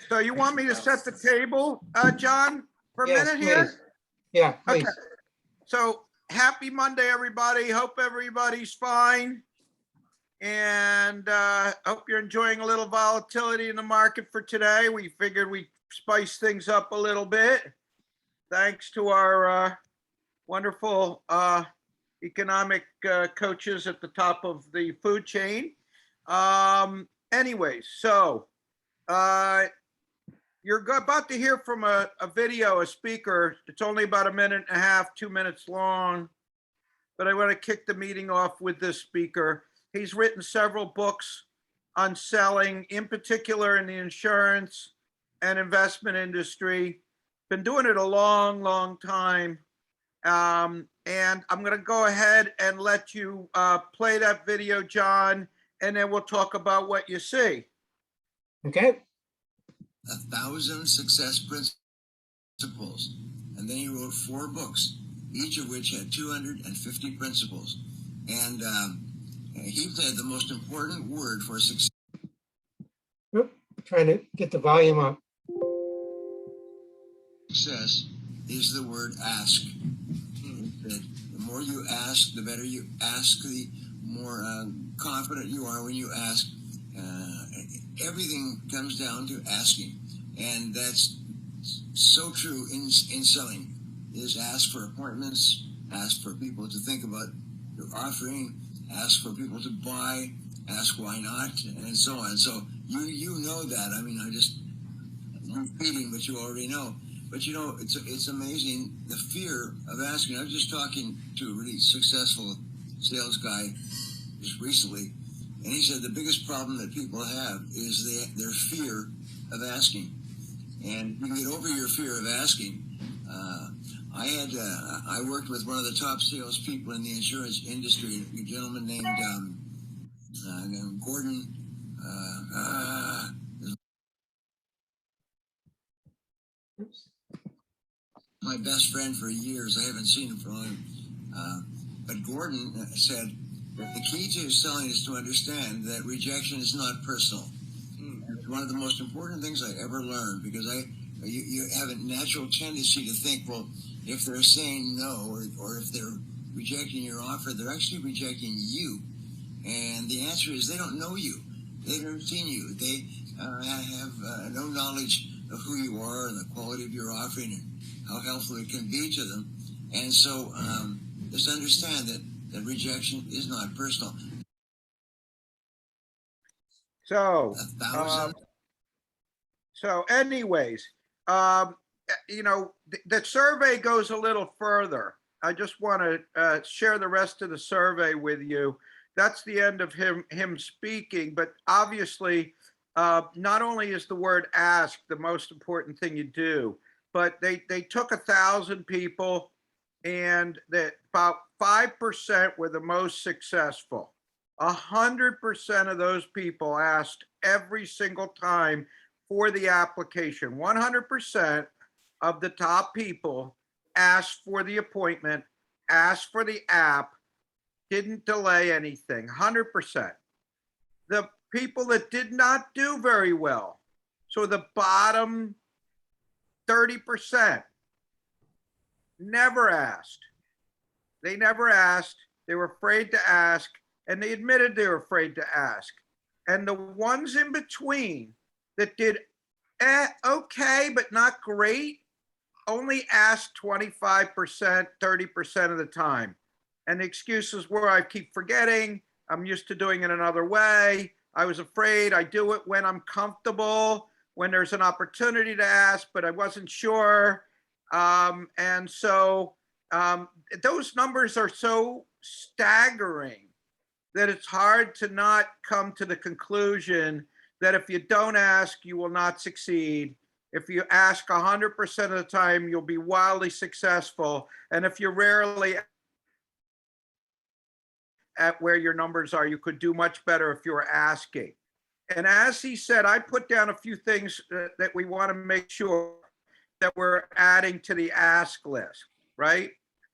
So you want me to set the table, John, for a Yes, minute here? please. Yeah, Okay. please. So happy Monday, everybody. Hope everybody's fine. And hope you're enjoying a little volatility in the market for today. We figured we'd spice things up a little bit. Thanks to our wonderful economic coaches at the top of the food chain. Anyways, so you're about to hear from a video, a speaker. It's only about a minute and a half, 2 minutes long. But I want to kick the meeting off with this speaker. He's written several books on selling, in particular in the insurance and investment industry. Been doing it a long, long time. And I'm going to go ahead and let you play that video, John, and then we'll talk about what you see. Okay. 1,000 success principles. And then he wrote 4 books, each of which had 250 principles. And he said the most important word for success. Oop, trying to get the volume up. Success is the word ask. He said, the more you ask, the better you ask, the more confident you are when you ask. Everything comes down to asking. And that's so true in selling, is ask for appointments, ask for people to think about your offering, ask for people to buy, ask why not, and so on. So you know that. I mean, I'm repeating what you already know. But you know, it's amazing, the fear of asking. I was just talking to a really successful sales guy just recently, and he said the biggest problem that people have is their fear of asking. And you get over your fear of asking. I worked with one of the top salespeople in the insurance industry, a gentleman named Gordon. My best friend for years. I haven't seen him for long. But Gordon said that the key to selling is to understand that rejection is not personal. It's one of the most important things I ever learned, because you have a natural tendency to think, well, if they're saying no, or if they're rejecting your offer, they're actually rejecting you. And the answer is they don't know you. They've never seen you. They have no knowledge of who you are and the quality of your offering and how helpful it can be to them. And so just understand that rejection is not personal. So anyways, you know, the survey goes a little further. I just want to share the rest of the survey with you. That's the end of him speaking, but obviously, not only is the word ask the most important thing you do, but they took 1,000 people, and that about 5% were the most successful. 100% of those people asked every single time for the application. 100% of the top people asked for the appointment, asked for the app, didn't delay anything. 100%. The people that did not do very well, so the bottom 30%, never asked. They never asked. They were afraid to ask, and they admitted they were afraid to ask. And the ones in between that did okay, but not great, only asked 25%, 30% of the time. And the excuses were, I keep forgetting, I'm used to doing it another way, I was afraid, I do it when I'm comfortable, when there's an opportunity to ask, but I wasn't sure. And so those numbers are so staggering that it's hard to not come to the conclusion that if you don't ask, you will not succeed. If you ask 100% of the time, you'll be wildly successful. And if you're rarely at where your numbers are, you could do much better if you were asking. And as he said, I put down a few things that we want to make sure that we're adding to the ask list, right?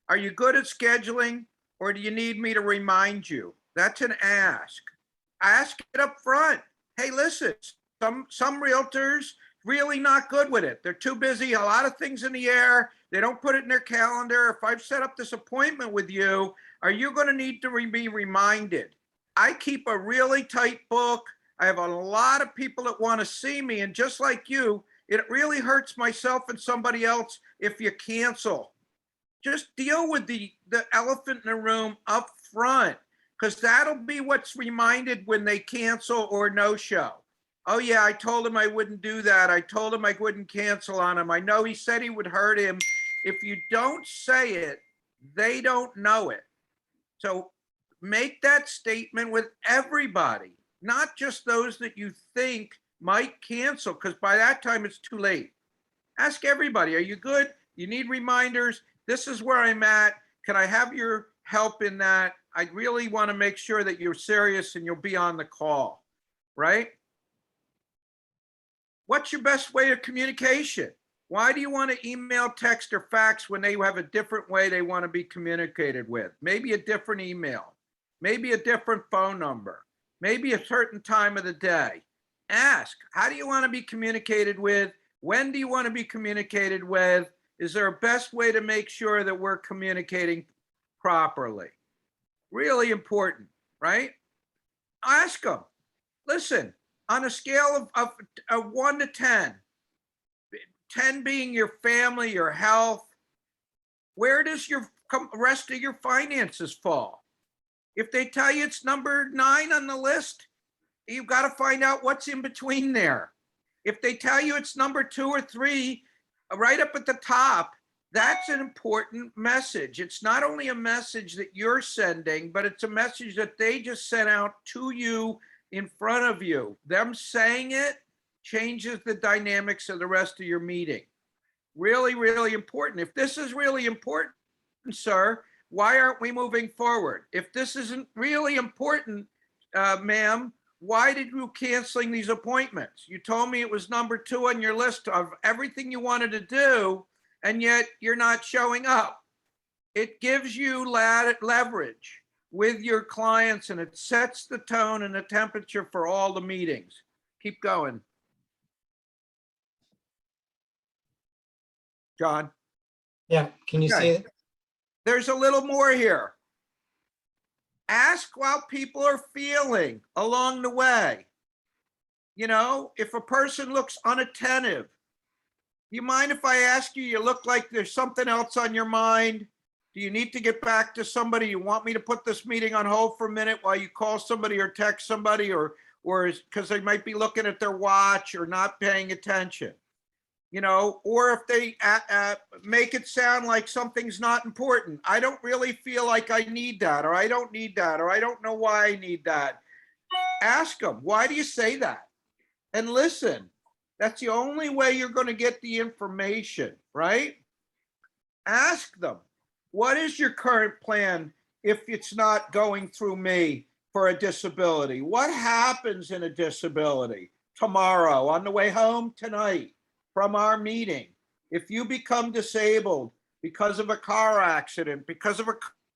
Are you good at scheduling, or do you need me to remind you? That's an ask. Ask it up front. hey, listen, some realtors really not good with it. They're too busy, a lot of things in the air. They don't put it in their calendar. If I've set up this appointment with you, are you going to need to be reminded? I keep a really tight book. I have a lot of people that want to see me. And just like you, it really hurts myself and somebody else if you cancel. Just deal with the elephant in the room up front, because that'll be what's reminded when they cancel or no show. Oh yeah, I told him I wouldn't do that. I told him I wouldn't cancel on him. I know he said he would hurt him. If you don't say it, they don't know it. So make that statement with everybody, not just those that you think might cancel, because by that time it's too late. Ask everybody, are you good? You need reminders? This is where I'm at. Can I have your help in that? I really want to make sure that you're serious and you'll be on the call, right? What's your best way of communication? Why do you want to email, text, or fax when they have a different way they want to be communicated with? Maybe a different email, maybe a different phone number, maybe a certain time of the day. Ask, how do you want to be communicated with? When do you want to be communicated with? Is there a best way to make sure that we're communicating properly? Really important, right? Ask them. Listen, on a scale of 1 to 10, 10 being your family, your health, where does your rest of your finances fall? If they tell you it's number 9 on the list, you've got to find out what's in between there. If they tell you it's number 2 or 3, right up at the top, that's an important message. It's not only a message that you're sending, but it's a message that they just sent out to you in front of you. Them saying it changes the dynamics of the rest of your meeting. Really, really important. If this is really important, sir, why aren't we moving forward? If this isn't really important, ma'am, why did you canceling these appointments? You told me it was number 2 on your list of everything you wanted to do, and yet you're not showing up. It gives you leverage with your clients, and it sets the tone and the temperature for all the meetings. Keep going. John? Yeah, can you see it? There's a little more here. Ask how people are feeling along the way. You know, if a person looks unattentive, do you mind if I ask you, you look like there's something else on your mind? Do you need to get back to somebody? You want me to put this meeting on hold for a minute while you call somebody or text somebody, or because they might be looking at their watch or not paying attention? You know, or if they make it sound like something's not important. I don't really feel like I need that, or I don't need that, or I don't know why I need that. Ask them, why do you say that? And listen. That's the only way you're going to get the information, right? Ask them, what is your current plan if it's not going through me for a disability? What happens in a disability tomorrow, on the way home tonight from our meeting? If you become disabled because of a car accident, because of a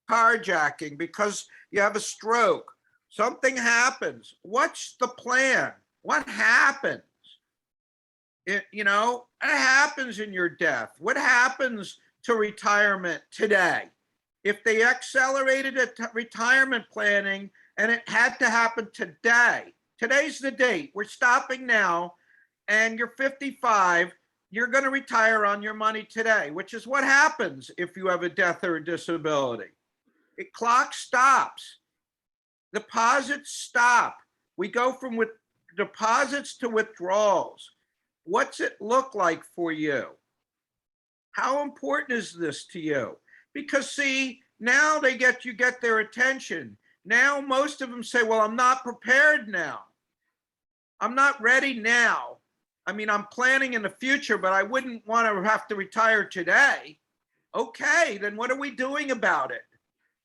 carjacking, because you have a stroke, something happens, what's the plan? What happens? You know, what happens in your death? What happens to retirement today? If they accelerated retirement planning and it had to happen today, today's the date, we're stopping now, and you're 55, you're going to retire on your money today, which is what happens if you have a death or a disability. The clock stops. Deposits stop. We go from deposits to withdrawals. What's it look like for you? How important is this to you? Because see, now they get their attention. Now most of them say, well, I'm not prepared now. I'm not ready now. I mean, I'm planning in the future, but I wouldn't want to have to retire today. Okay, then what are we doing about it?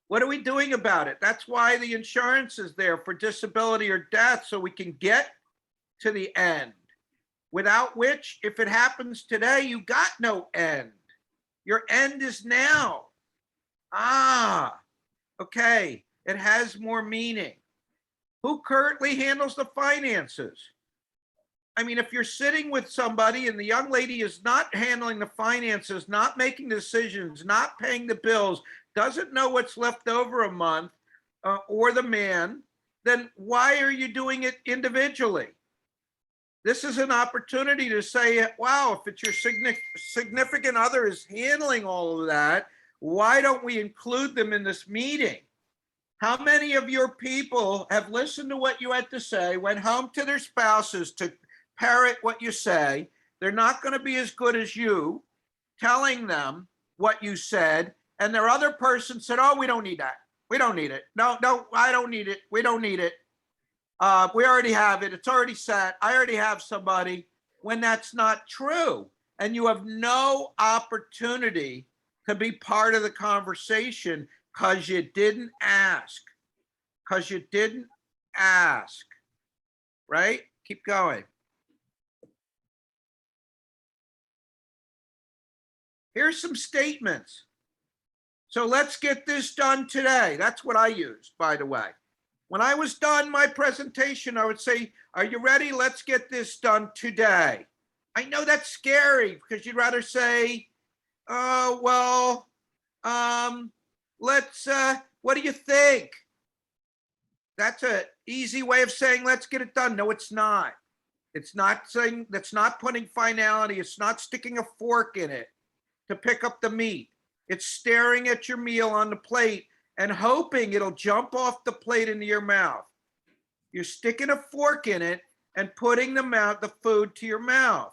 What are we doing about it? That's why the insurance is there for disability or death, so we can get to the end. Without which, if it happens today, you got no end. Your end is now. Ah, okay. It has more meaning. Who currently handles the finances? I mean, if you're sitting with somebody and the young lady is not handling the finances, not making decisions, not paying the bills, doesn't know what's left over a month, or the man, then why are you doing it individually? This is an opportunity to say, wow, if it's your significant other is handling all of that, why don't we include them in this meeting? How many of your people have listened to what you had to say, went home to their spouses to parrot what you say? They're not going to be as good as you telling them what you said. And their other person said, oh, we don't need that. We don't need it. No, I don't need it. We don't need it. We already have it. It's already set. I already have somebody, when that's not true. And you have no opportunity to be part of the conversation because you didn't ask. Because you didn't ask. Right? Keep going. Here's some statements. So let's get this done today. That's what I used, by the way. When I was done my presentation, I would say, are you ready? Let's get this done today. I know that's scary because you'd rather say, oh, well, what do you think? That's an easy way of saying, let's get it done. No, it's not. It's not saying, that's not putting finality. It's not sticking a fork in it to pick up the meat. It's staring at your meal on the plate and hoping it'll jump off the plate into your mouth. You're sticking a fork in it and putting the food to your mouth.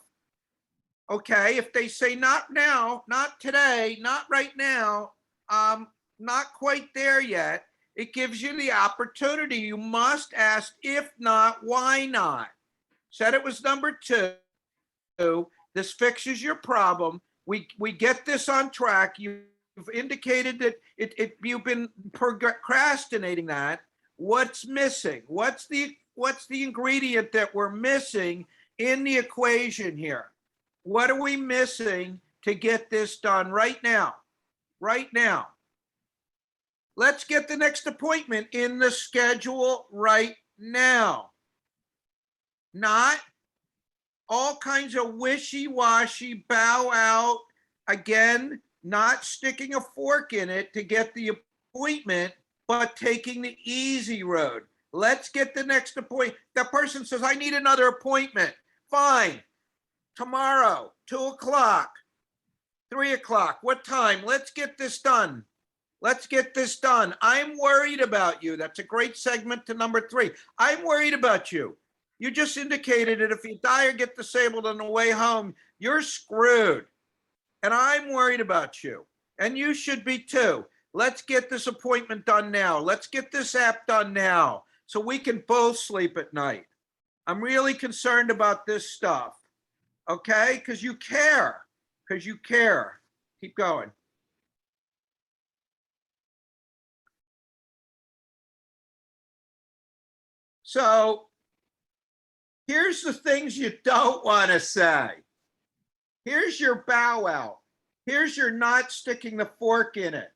Okay, if they say not now, not today, not right now, not quite there yet, it gives you the opportunity. You must ask, if not, why not? Said it was number 2. This fixes your problem. We get this on track. You've indicated that you've been procrastinating that. What's missing? What's the ingredient that we're missing in the equation here? What are we missing to get this done right now? Right now. Let's get the next appointment in the schedule right now. Not all kinds of wishy-washy, bow out, again, not sticking a fork in it to get the appointment, but taking the easy road. Let's get the next appointment. That person says, I need another appointment. Fine. Tomorrow, 2:00, 3:00, what time? Let's get this done. Let's get this done. I'm worried about you. That's a great segment to number 3. I'm worried about you. You just indicated that if you die or get disabled on the way home, you're screwed. And I'm worried about you. And you should be too. Let's get this appointment done now. Let's get this app done now so we can both sleep at night. I'm really concerned about this stuff. Okay? Because you care. Because you care. Keep going. So here's the things you don't want to say. Here's your bow out. Here's your not sticking the fork in it.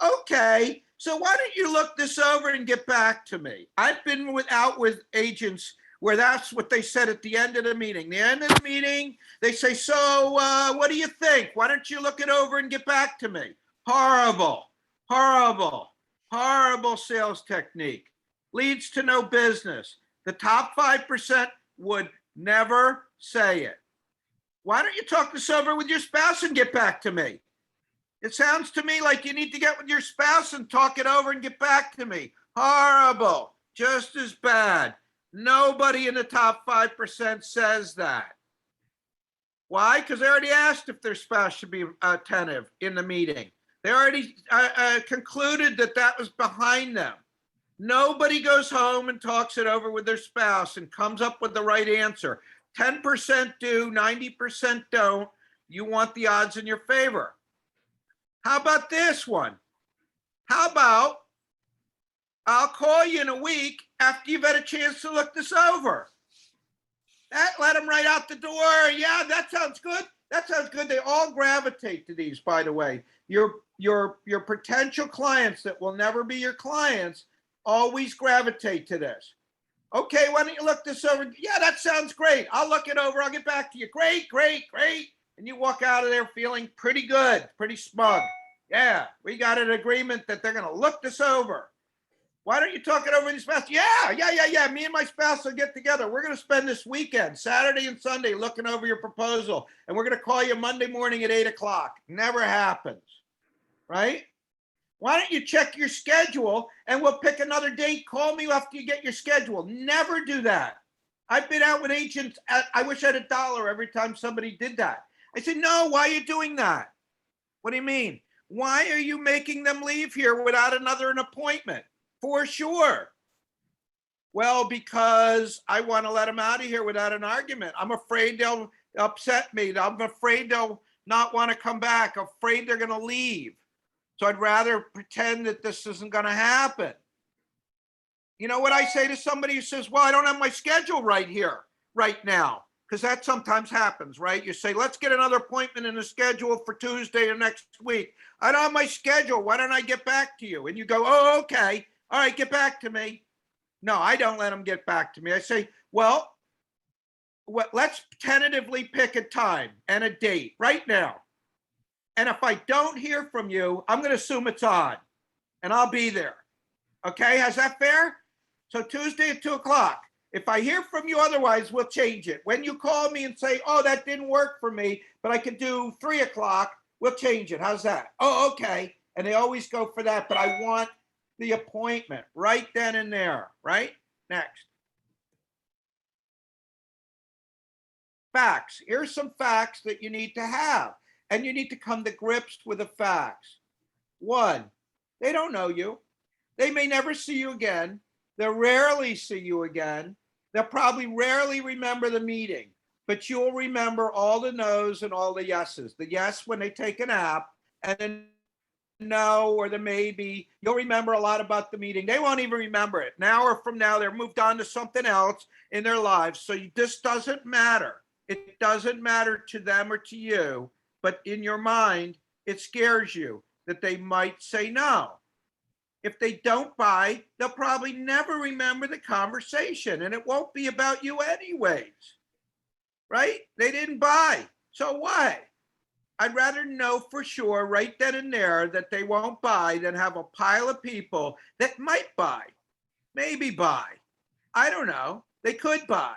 Okay, so why don't you look this over and get back to me? I've been out with agents where that's what they said at the end of the meeting. The end of the meeting, they say, so what do you think? Why don't you look it over and get back to me? Horrible, horrible, horrible sales technique. Leads to no business. The top 5% would never say it. Why don't you talk this over with your spouse and get back to me? It sounds to me like you need to get with your spouse and talk it over and get back to me. Horrible. Just as bad. Nobody in the top 5% says that. Why? Because they already asked if their spouse should be attentive in the meeting. They already concluded that that was behind them. Nobody goes home and talks it over with their spouse and comes up with the right answer. 10% do, 90% don't. You want the odds in your favor. How about this one? How about I'll call you in a week after you've had a chance to look this over? That let them right out the door. Yeah, that sounds good. That sounds good. They all gravitate to these, by the way. Your potential clients that will never be your clients always gravitate to this. Okay, why don't you look this over? Yeah, that sounds great. I'll look it over. I'll get back to you. Great, great, great. And you walk out of there feeling pretty good, pretty smug. Yeah, we got an agreement that they're going to look this over. Why don't you talk it over with your spouse? Yeah. Me and my spouse will get together. We're going to spend this weekend, Saturday and Sunday, looking over your proposal. And we're going to call you Monday morning at 8 o'clock. Never happens, right? Why don't you check your schedule and we'll pick another date? Call me after you get your schedule. Never do that. I've been out with agents. I wish I had $1 every time somebody did that. I said, no, why are you doing that? What do you mean? Why are you making them leave here without an appointment? For sure. Well, because I want to let them out of here without an argument. I'm afraid they'll upset me. I'm afraid they'll not want to come back. I'm afraid they're going to leave. So I'd rather pretend that this isn't going to happen. You know what I say to somebody who says, well, I don't have my schedule right here, right now, because that sometimes happens, right? You say, let's get another appointment in the schedule for Tuesday or next week. I don't have my schedule. Why don't I get back to you? And you go, oh, okay. All right, get back to me. No, I don't let them get back to me. I say, well, let's tentatively pick a time and a date right now. And if I don't hear from you, I'm going to assume it's on and I'll be there. Okay, is that fair? So Tuesday at 2 o'clock. If I hear from you otherwise, we'll change it. When you call me and say, oh, that didn't work for me, but I could do 3 o'clock, we'll change it. How's that? Oh, okay. And they always go for that, but I want the appointment right then and there, right? Next. Facts. Here's some facts that you need to have. And you need to come to grips with the facts. 1, they don't know you. They may never see you again. They'll rarely see you again. They'll probably rarely remember the meeting, but you'll remember all the no's and all the yeses. The yes when they take a nap, and then no or the maybe. You'll remember a lot about the meeting. They won't even remember it. An hour from now, they're moved on to something else in their lives. So this doesn't matter. It doesn't matter to them or to you. But in your mind, it scares you that they might say no. If they don't buy, they'll probably never remember the conversation, and it won't be about you anyways, right? They didn't buy. So what? I'd rather know for sure right then and there that they won't buy than have a pile of people that might buy, maybe buy. I don't know. They could buy.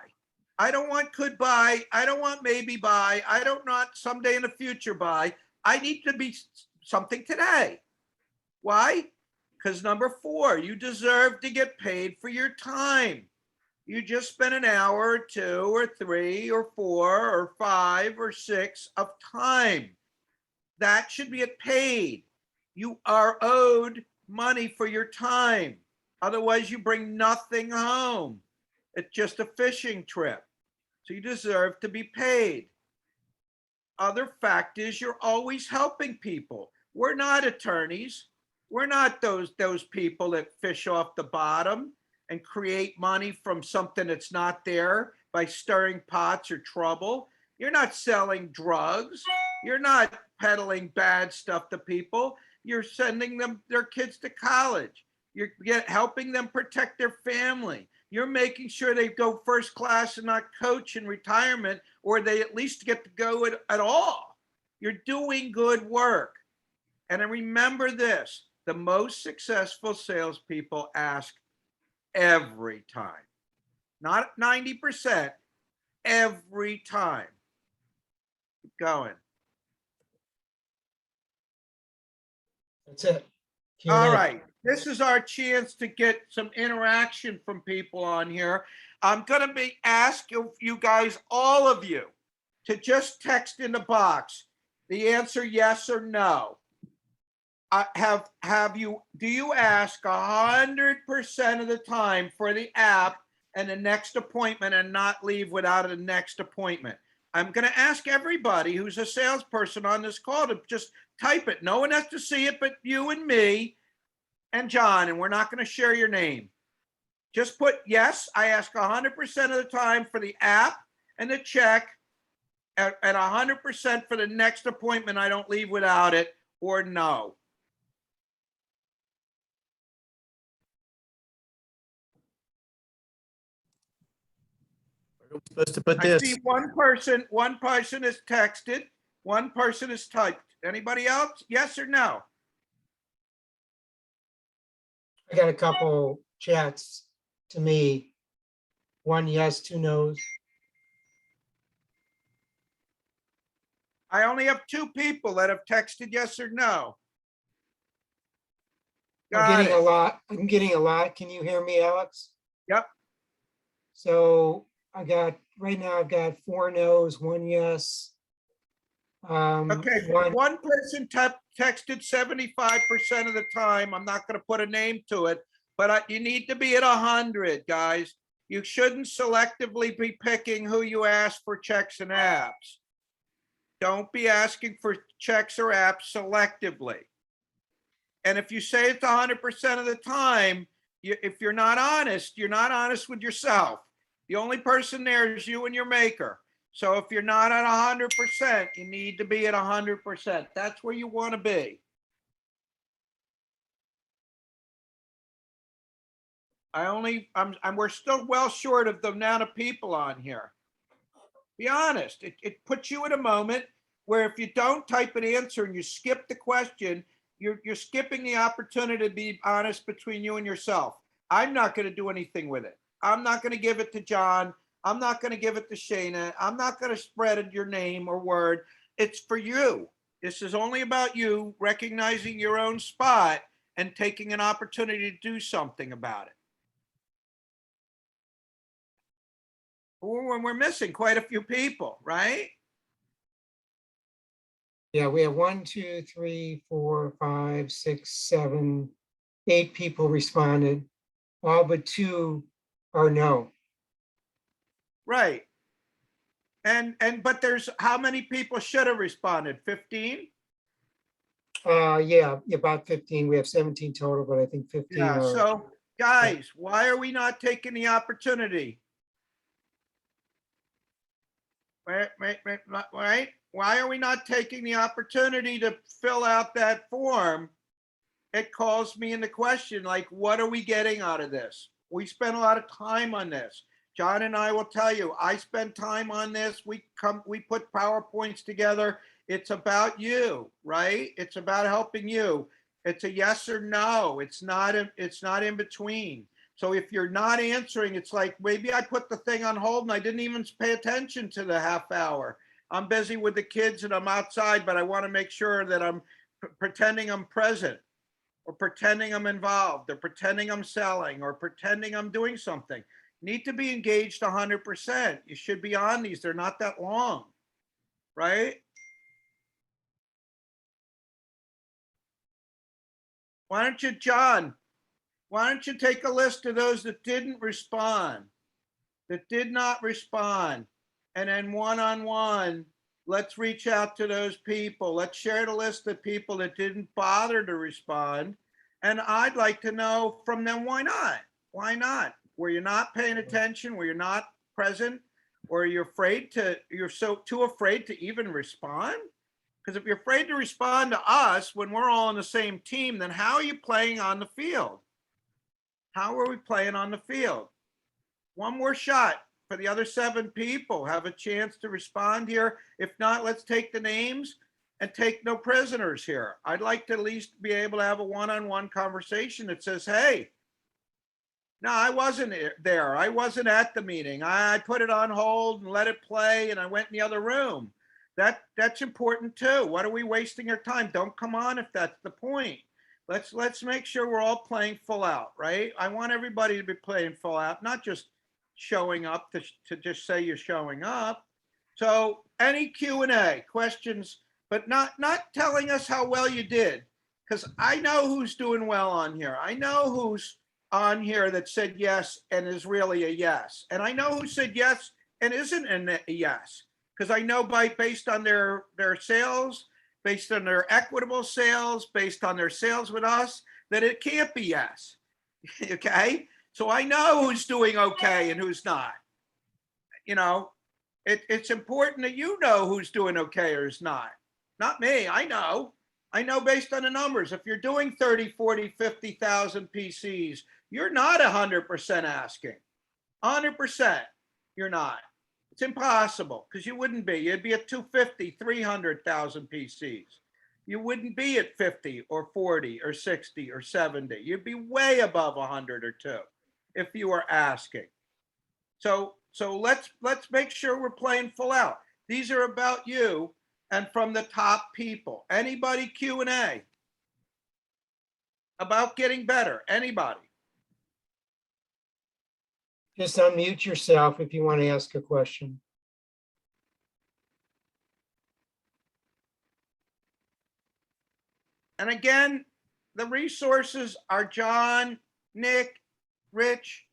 I don't want could buy. I don't want maybe buy. I don't want someday in the future buy. I need to be something today. Why? Because number 4, you deserve to get paid for your time. You just spent an hour or 2 or 3 or 4 or 5 or 6 of time. That should be paid. You are owed money for your time. Otherwise, you bring nothing home. It's just a fishing trip. So you deserve to be paid. Other fact is you're always helping people. We're not attorneys. We're not those people that fish off the bottom and create money from something that's not there by stirring pots or trouble. You're not selling drugs. You're not peddling bad stuff to people. You're sending them their kids to college. You're helping them protect their family. You're making sure they go first class and not coach in retirement, or they at least get to go at all. You're doing good work. And remember this, the most successful salespeople ask every time, not 90%, every time. Keep going. That's it. Q&A. All right. This is our chance to get some interaction from people on here. I'm going to be asking you guys, all of you, to just text in the box the answer yes or no. Do you ask 100% of the time for the app and the next appointment and not leave without a next appointment? I'm going to ask everybody who's a salesperson on this call to just type it. No one has to see it but you and me and John, and we're not going to share your name. Just put yes. I ask 100% of the time for the app and the check, at 100% for the next appointment. I don't leave without it, or no. Supposed to put I this. see one person is texted, one person is typed. Anybody else? Yes or no? I got a couple chats to me. One yes, two no's. I only have two people that have texted yes or no. I'm Got getting a it. lot. I'm getting a lot. Can you hear me, Alex? Yep. So right now I've got four no's, one yes. Okay, one person texted 75% of the time. I'm not gonna put a name to it, but you need to be at 100, guys. You shouldn't selectively be picking who you ask for checks and apps. Don't be asking for checks or apps selectively. And if you say it's 100% of the time, if you're not honest with yourself. The only person there is you and your maker. So if you're not at 100%, you need to be at 100%. That's where you want to be. We're still well short of the amount of people on here. Be honest. It puts you in a moment where if you don't type an answer and you skip the question, you're skipping the opportunity to be honest between you and yourself. I'm not going to do anything with it. I'm not going to give it to John. I'm not going to give it to Shayna. I'm not going to spread your name or word. It's for you. This is only about you recognizing your own spot and taking an opportunity to do something about it. We're missing quite a few people, right? Yeah, we have 1, 2, 3, 4, 5, 6, 7, 8 people responded. All but 2 are no. Right. But there's how many people should have responded? 15? Yeah, about 15. We have 17 total, but I think 15 Yeah. are. So guys, why are we not taking the opportunity? Right? Why are we not taking the opportunity to fill out that form? It calls me into question, like, what are we getting out of this? We spent a lot of time on this. John and I will tell you, I spent time on this. We put PowerPoints together. It's about you, right? It's about helping you. It's a yes or no. It's not in between. So if you're not answering, it's like, maybe I put the thing on hold and I didn't even pay attention to the half hour. I'm busy with the kids and I'm outside, but I want to make sure that I'm pretending I'm present, or pretending I'm involved, or pretending I'm selling, or pretending I'm doing something. Need to be engaged 100%. You should be on these. They're not that long, right? Why don't you, John, why don't you take a list of those that didn't respond, that did not respond, and then one-on-one, let's reach out to those people. Let's share the list of people that didn't bother to respond. And I'd like to know from them, why not? Why not? Were you not paying attention? Were you not present? Or you're too afraid to even respond? Because if you're afraid to respond to us when we're all on the same team, then how are you playing on the field? How are we playing on the field? One more shot for the other 7 people. Have a chance to respond here. If not, let's take the names and take no prisoners here. I'd like to at least be able to have a one-on-one conversation that says, hey, no, I wasn't there. I wasn't at the meeting. I put it on hold and let it play and I went in the other room. That's important too. What are we wasting our time? Don't come on if that's the point. Let's make sure we're all playing full out, right? I want everybody to be playing full out, not just showing up to just say you're showing up. So any Q&A questions, but not telling us how well you did, because I know who's doing well on here. I know who's on here that said yes and is really a yes, and I know who said yes and isn't a yes, because I know based on their sales, based on their equitable sales, based on their sales with us, that it can't be yes. Okay. So I know who's doing okay and who's not. You know, it's important that you know who's doing okay or is not. Not me. I know based on the numbers. If you're doing 30, 40, 50,000 PCs, you're not 100% asking. 100%, you're not. It's impossible because you wouldn't be. You'd be at 250, 300,000 PCs. You wouldn't be at 50 or 40 or 60 or 70. You'd be way above 100 or two if you were asking. So let's make sure we're playing full out. These are about you and from the top people. Anybody Q&A about getting better? Anybody? Just unmute yourself if you want to ask a question. And again, the resources are John, Nick, Rich,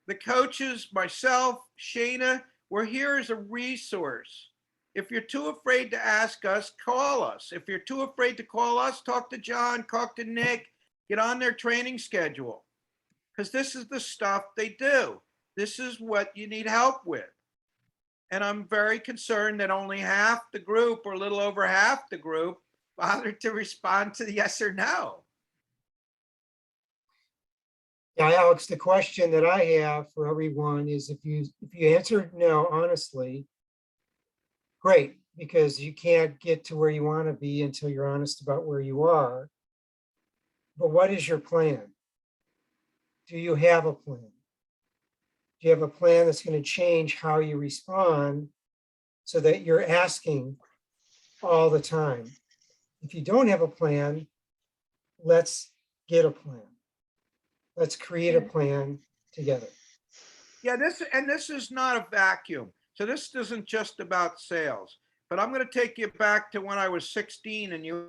the coaches, myself, Shayna. We're here as a resource. If you're too afraid to ask us, call us. If you're too afraid to call us, talk to John, talk to Nick, get on their training schedule. Because this is the stuff they do. This is what you need help with. And I'm very concerned that only half the group, or a little over half the group, bothered to respond to the yes or no. Yeah, Alex, the question that I have for everyone is if you answered no, honestly, great, because you can't get to where you want to be until you're honest about where you are. But what is your plan? Do you have a plan? Do you have a plan that's going to change how you respond so that you're asking all the time? If you don't have a plan, let's get a plan. Let's create a plan together. Yeah, this is not a vacuum. So this isn't just about sales, but I'm going to take you back to when I was 16 and you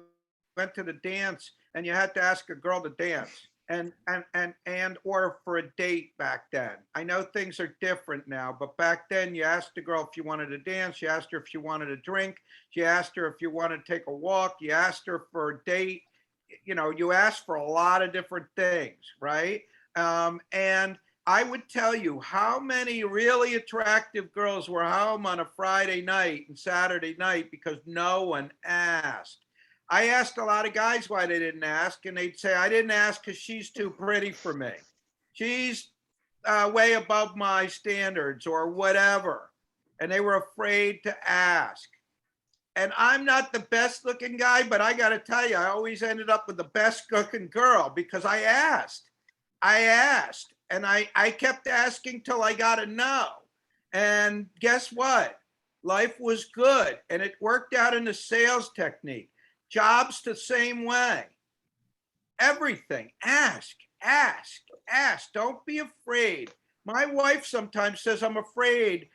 went to the dance and you had to ask a girl to dance and or for a date back then. I know things are different now, but back then you asked a girl if you wanted to dance, you asked her if she wanted a drink, you asked her if you wanted to take a walk, you asked her for a date. You know, you asked for a lot of different things, right? And I would tell you how many really attractive girls were home on a Friday night and Saturday night because no one asked. I asked a lot of guys why they didn't ask, and they'd say, I didn't ask because she's too pretty for me. She's way above my standards or whatever. And they were afraid to ask. And I'm not the best looking guy, but I got to tell you, I always ended up with the best looking girl because I asked. And I kept asking till I got a no. And guess what? Life was good. And it worked out in the sales technique. Jobs the same way. Everything. Ask. Don't be afraid. My wife sometimes says I'm afraid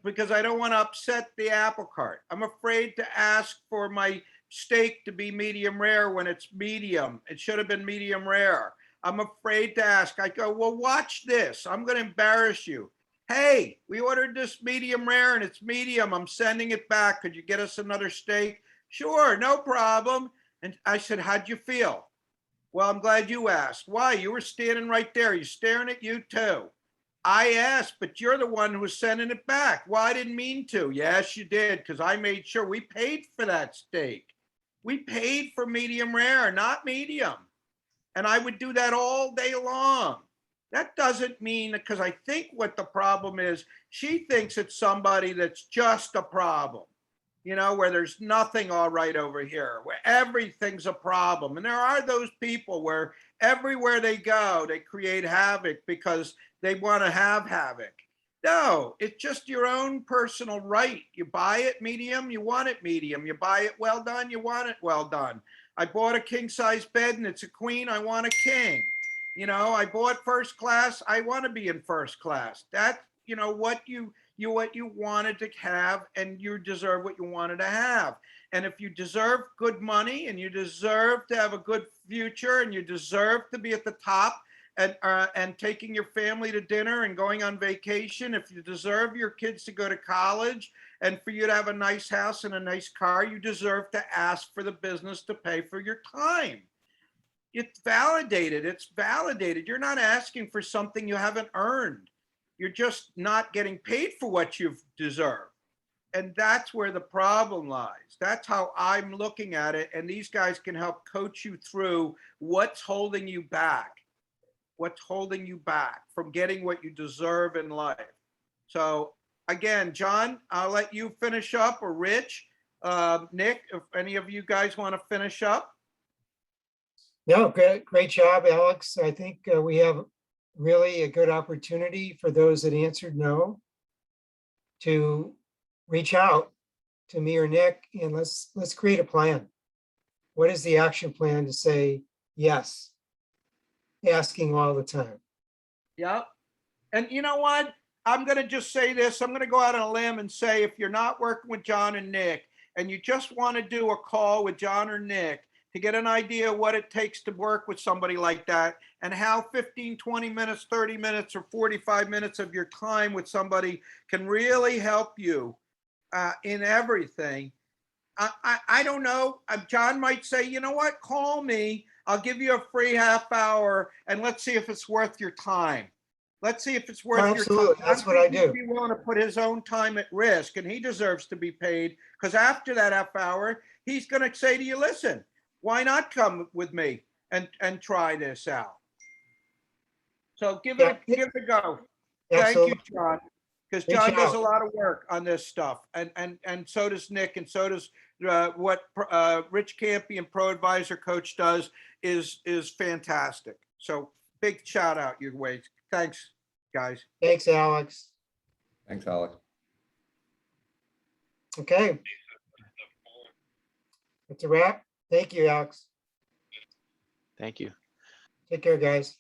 because I don't want to upset the apple cart. I'm afraid to ask for my steak to be medium rare when it's medium. It should have been medium rare. I'm afraid to ask. I go, well, watch this. I'm going to embarrass you. Hey, we ordered this medium rare and it's medium. I'm sending it back. Could you get us another steak? Sure, no problem. And I said, how'd you feel? Well, I'm glad you asked. Why? You were standing right there. He's staring at you too. I asked, but you're the one who was sending it back. Well, I didn't mean to. Yes, you did, because I made sure we paid for that steak. We paid for medium rare, not medium. And I would do that all day long. That doesn't mean, because I think what the problem is, she thinks it's somebody that's just a problem, you know, where there's nothing all right over here, where everything's a problem. And there are those people where everywhere they go, they create havoc because they want to have havoc. No, it's just your own personal right. You buy it medium, you want it medium. You buy it well done, you want it well done. I bought a king size bed and it's a queen, I want a king. You know, I bought first class, I want to be in first class. That's, you know, what you wanted to have, and you deserve what you wanted to have. And if you deserve good money and you deserve to have a good future and you deserve to be at the top and taking your family to dinner and going on vacation, if you deserve your kids to go to college and for you to have a nice house and a nice car, you deserve to ask for the business to pay for your time. It's validated. It's validated. You're not asking for something you haven't earned. You're just not getting paid for what you've deserved. And that's where the problem lies. That's how I'm looking at it. And these guys can help coach you through what's holding you back. What's holding you back from getting what you deserve in life. So again, John, I'll let you finish up, or Rich, Nick, if any of you guys want to finish up. No, great job, Alex. I think we have really a good opportunity for those that answered no to reach out to me or Nick, and let's create a plan. What is the action plan to say yes? Asking all the time. Yep. And you know what? I'm going to just say this. I'm going to go out on a limb and say, if you're not working with John and Nick, and you just want to do a call with John or Nick to get an idea of what it takes to work with somebody like that, and how 15, 20 minutes, 30 minutes, or 45 minutes of your time with somebody can really help you in everything. I don't know. John might say, you know what? Call me. I'll give you a free half hour, and let's see if it's worth your time. Let's see if it's worth your time. Absolutely, that's what I do. He'd be willing to put his own time at risk, and he deserves to be paid, because after that half hour, he's going to say to you, listen, why not come with me and try this out? So give it a go. Thank you, Absolutely. John. Because Reach John does out. a lot of work on this stuff, and so does Nick, and so does what Rich Campion, Pro Advisor Coach, does is fantastic. So big shout out your way. Thanks, guys. Thanks, Alex. Thanks, Alex. Okay. That's a wrap. Thank you, Alex. Thank you. Take care, guys.